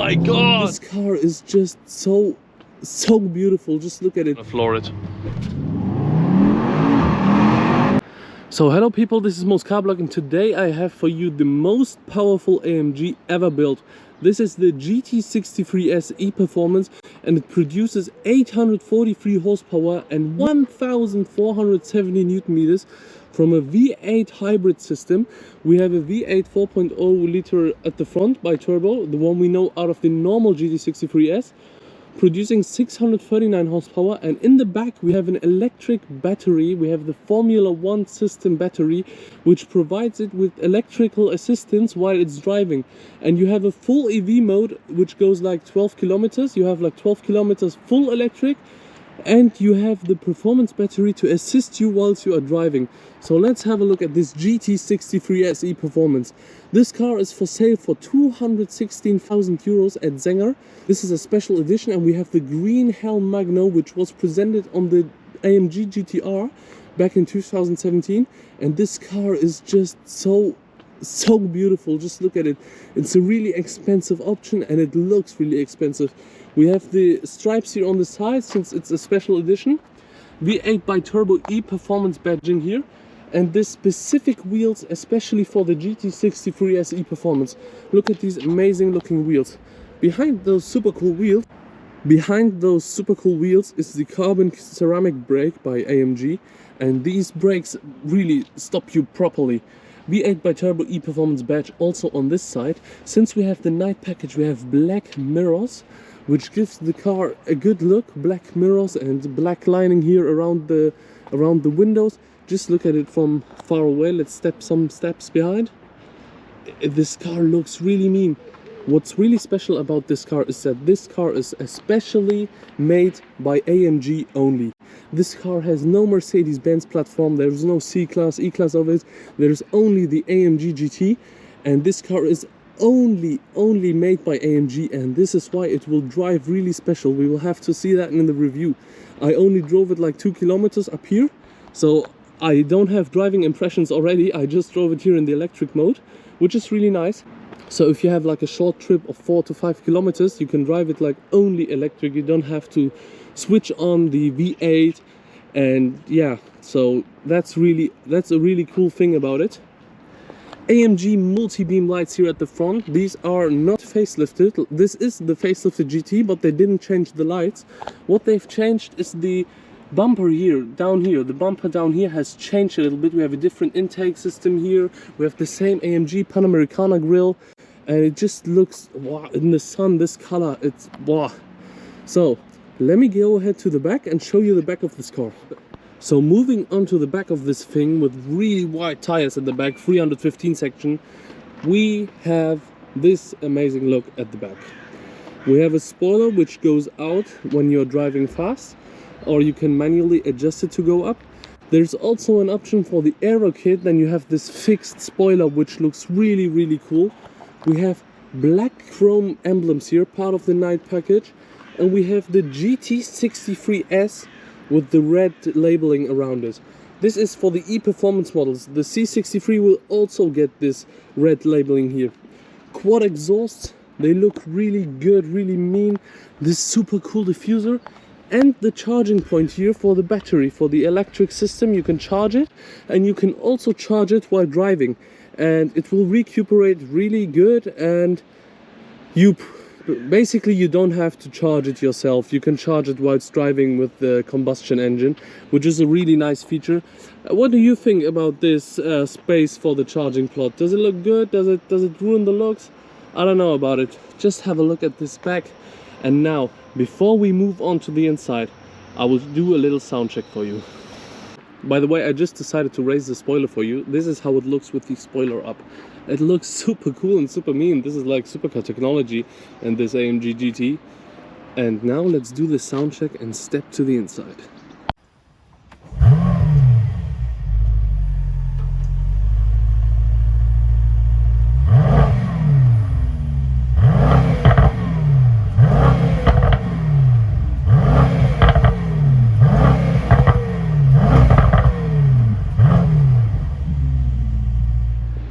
my god! This car is just so beautiful. Just look at it. I floor it. So hello people, this is Moscarblog and today I have for you the most powerful AMG ever built. This is the GT63S E-Performance and it produces 843 horsepower and 1470 Newton meters from a V8 hybrid system. We have a V8 4.0 liter at the front bi-turbo, the one we know out of the normal GT63S, producing 639 horsepower, and in the back we have an electric battery. We have the Formula 1 system battery which provides it with electrical assistance while it's driving, and you have a full EV mode which goes like 12 kilometers. You have like 12 kilometers full electric, and you have the performance battery to assist you whilst you are driving. So let's have a look at this GT63S E-Performance. This car is for sale for 216,000 euros at Zenger. This is a special edition, and we have the green Helm Magno which was presented on the AMG GTR back in 2017, and this car is just so beautiful. Just look at it. It's a really expensive option and it looks really expensive. We have the stripes here on the side since it's a special edition. V8 bi-turbo E-Performance badging here, and this specific wheels especially for the GT63S E-Performance. Look at these amazing looking wheels. Behind those super cool wheels is the carbon ceramic brake by AMG, and these brakes really stop you properly. V8 bi-turbo E-Performance badge also on this side. Since we have the night package, we have black mirrors which gives the car a good look. Black mirrors and black lining here around the windows. Just look at it from far away. Let's step some steps behind. This car looks really mean. What's really special about this car is that this car is especially made by AMG only. This car has no Mercedes-Benz platform. There's no C-Class, E-Class of it. There's only the AMG GT, and this car is only made by AMG, and this is why it will drive really special. We will have to see that in the review. I only drove it like 2 kilometers up here, so I don't have driving impressions already. I just drove it here in the electric mode, which is really nice. So if you have like a short trip of 4 to 5 kilometers, you can drive it like only electric. You don't have to switch on the V8, and yeah, so that's a really cool thing about it. AMG multi-beam lights here at the front. These are not facelifted. This is the facelifted GT, but they didn't change the lights. What they've changed is the bumper here, down here. The bumper down here has changed a little bit. We have a different intake system here. We have the same AMG Panamericana grille, and it just looks, wow, in the sun, this color, it's wow. So let me go ahead to the back and show you the back of this car. So moving on to the back of this thing with really wide tires at the back, 315 section, we have this amazing look at the back. We have a spoiler which goes out when you're driving fast, or you can manually adjust it to go up. There's also an option for the aero kit. Then you have this fixed spoiler which looks really cool. We have black chrome emblems here, part of the night package, and we have the GT63S with the red labeling around it. This is for the E-Performance models. The C63 will also get this red labeling here. Quad exhausts, they look really good, really mean. This super cool diffuser, and the charging point here for the battery, for the electric system. You can charge it, and you can also charge it while driving, and it will recuperate really good, and basically you don't have to charge it yourself. You can charge it whilst driving with the combustion engine, which is a really nice feature. What do you think about this space for the charging plot? Does it look good? Does it ruin the looks? I don't know about it. Just have a look at this back. And now, before we move on to the inside, I will do a little sound check for you. By the way, I just decided to raise the spoiler for you. This is how it looks with the spoiler up. It looks super cool and super mean. This is like supercar technology and this AMG GT. And now let's do the sound check and step to the inside.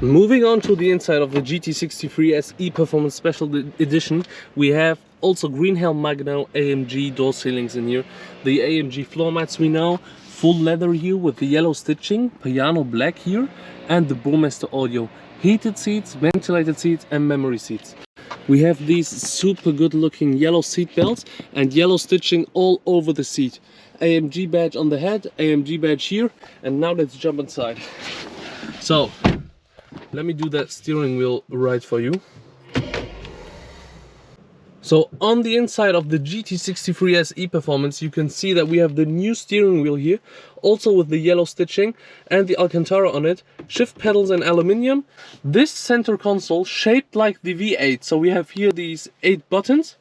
Moving on to the inside of the GT63S E-Performance Special Edition, we have also Greenhelm Magno AMG door ceilings in here. The AMG floor mats we know, full leather here with the yellow stitching, piano black here, and the Burmester audio. Heated seats, ventilated seats and memory seats. We have these super good looking yellow seat belts and yellow stitching all over the seat. AMG badge on the head, AMG badge here, and now let's jump inside. So, let me do that steering wheel ride for you. So on the inside of the GT63S E-Performance you can see that we have the new steering wheel here, also with the yellow stitching and the Alcantara on it, shift pedals in aluminium, this center console shaped like the V8, so we have here these 8 buttons,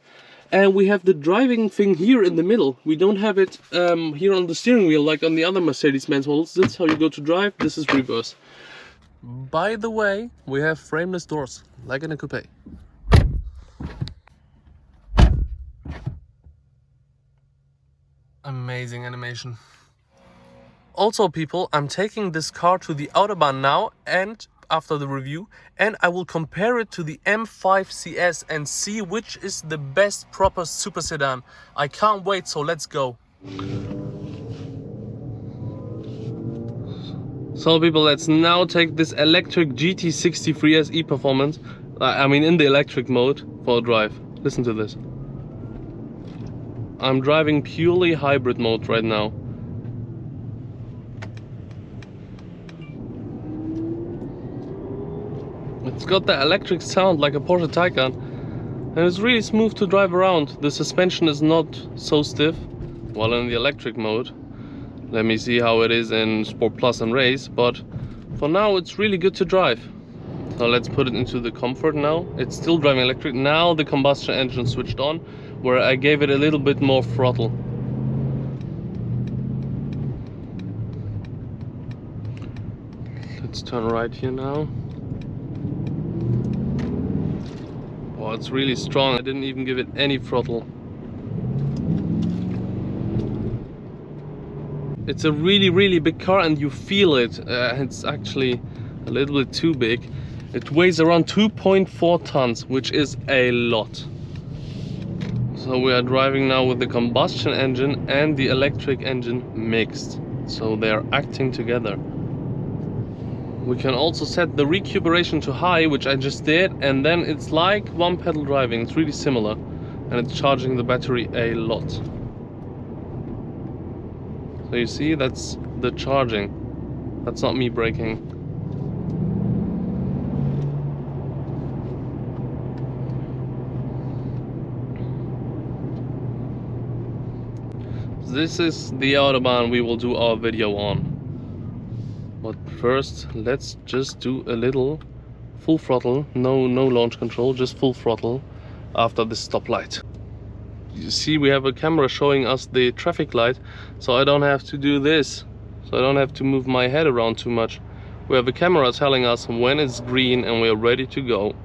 and we have the driving thing here in the middle. We don't have it here on the steering wheel like on the other Mercedes-Benz models. This is how you go to drive, this is reverse. By the way, we have frameless doors, like in a coupe. Amazing animation. Also people, I'm taking this car to the Autobahn now and after the review, and I will compare it to the M5 CS and see which is the best proper super sedan. I can't wait, so let's go. So people, let's now take this electric GT63S E-Performance, I mean in the electric mode, for a drive. Listen to this. I'm driving purely hybrid mode right now. It's got that electric sound like a Porsche Taycan, and it's really smooth to drive around. The suspension is not so stiff while in the electric mode. Let me see how it is in Sport Plus and Race, but for now it's really good to drive. So let's put it into the comfort now. It's still driving electric. Now the combustion engine switched on, where I gave it a little bit more throttle. Let's turn right here now. Oh, it's really strong. I didn't even give it any throttle. It's a really big car and you feel it. It's actually a little bit too big. It weighs around 2.4 tons, which is a lot. So we are driving now with the combustion engine and the electric engine mixed. So they are acting together. We can also set the recuperation to high, which I just did, and then it's like one pedal driving. It's really similar, and it's charging the battery a lot. So you see, that's the charging. That's not me braking. This is the Autobahn we will do our video on. But first, let's just do a little full throttle. No launch control, just full throttle after the stoplight. You see, we have a camera showing us the traffic light, so I don't have to do this. So I don't have to move my head around too much. We have a camera telling us when it's green and we're ready to go.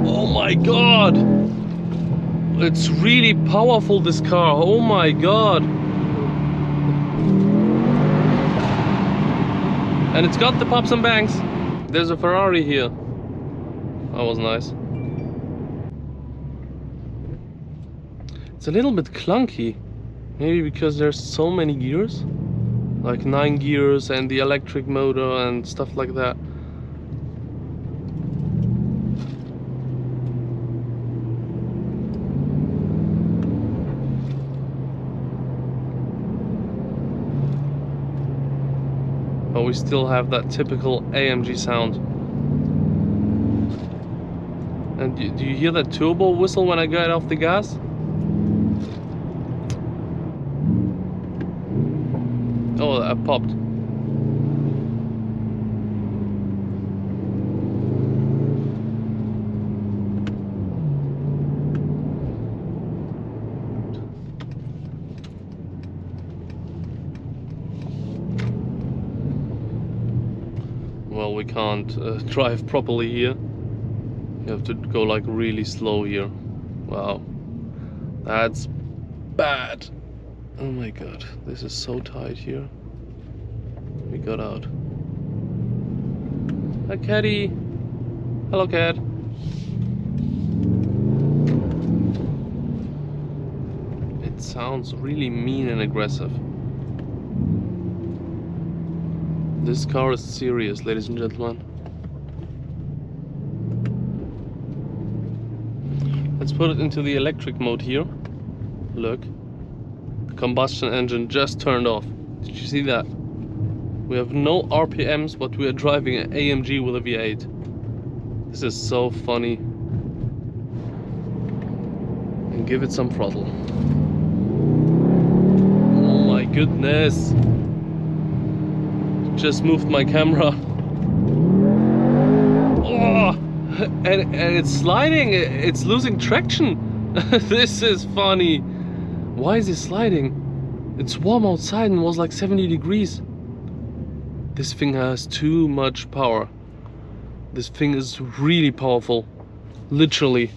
Oh my god! It's really powerful, this car. Oh my god! And it's got the pops and bangs. There's a Ferrari here. That was nice. It's a little bit clunky. Maybe because there's so many gears. Like 9 gears and the electric motor and stuff like that. But we still have that typical AMG sound. And do you hear that turbo whistle when I get off the gas? Oh, that popped. Well, we can't drive properly here. You have to go like really slow here. Wow, that's bad. Oh my god, this is so tight here. We got out. Hi, Caddy. Hello, cat. It sounds really mean and aggressive. This car is serious, ladies and gentlemen. Let's put it into the electric mode here. Look. The combustion engine just turned off. Did you see that? We have no RPMs, but we are driving an AMG with a V8. This is so funny. And give it some throttle. Oh my goodness. Just moved my camera. Oh, and it's sliding. It's losing traction. This is funny. Why is it sliding? It's warm outside and was like 70 degrees. This thing has too much power. This thing is really powerful. Literally.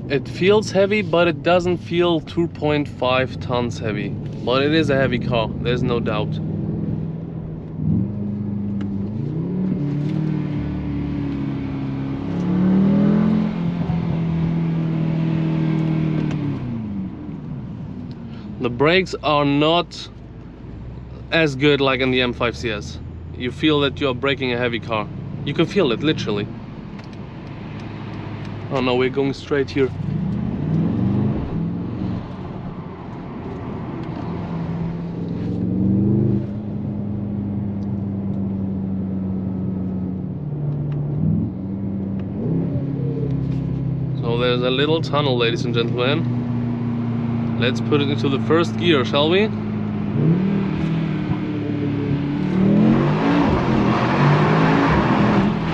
It feels heavy, but it doesn't feel 2.5 tons heavy. But it is a heavy car, there's no doubt. The brakes are not as good like in the M5 CS. You feel that you're braking a heavy car. You can feel it, literally. Oh no, we're going straight here. So there's a little tunnel, ladies and gentlemen. Let's put it into the first gear, shall we?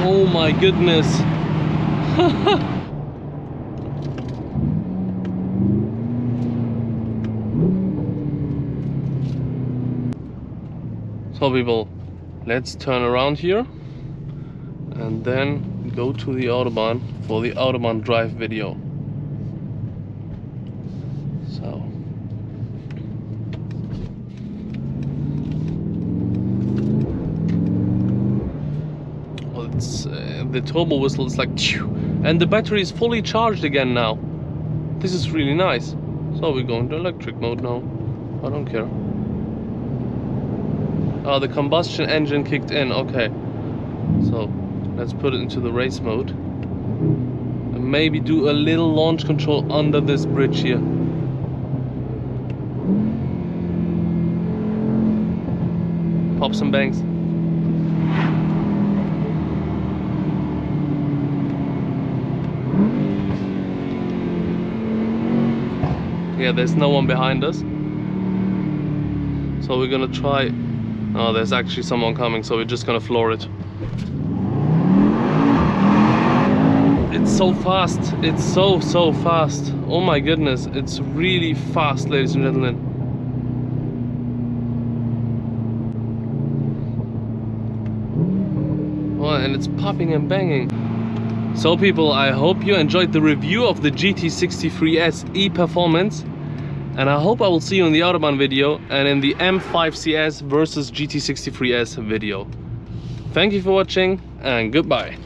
Oh my goodness. So people, let's turn around here and then go to the Audubon for the Audubon Drive video. So the turbo whistle is like chew, and the battery is fully charged again now. This is really nice. So we're going to electric mode now. I don't care. Oh, the combustion engine kicked in. Okay, so let's put it into the race mode and maybe do a little launch control under this bridge here. Pop some bangs. Yeah, there's no one behind us, so we're gonna try. Oh, there's actually someone coming, so we're just gonna floor it. It's so fast. It's so fast. Oh my goodness, it's really fast, ladies and gentlemen. Oh, and it's popping and banging. So people, I hope you enjoyed the review of the GT63S E-Performance, and I hope I will see you in the Audubon video and in the M5 CS versus GT63S video. Thank you for watching and goodbye.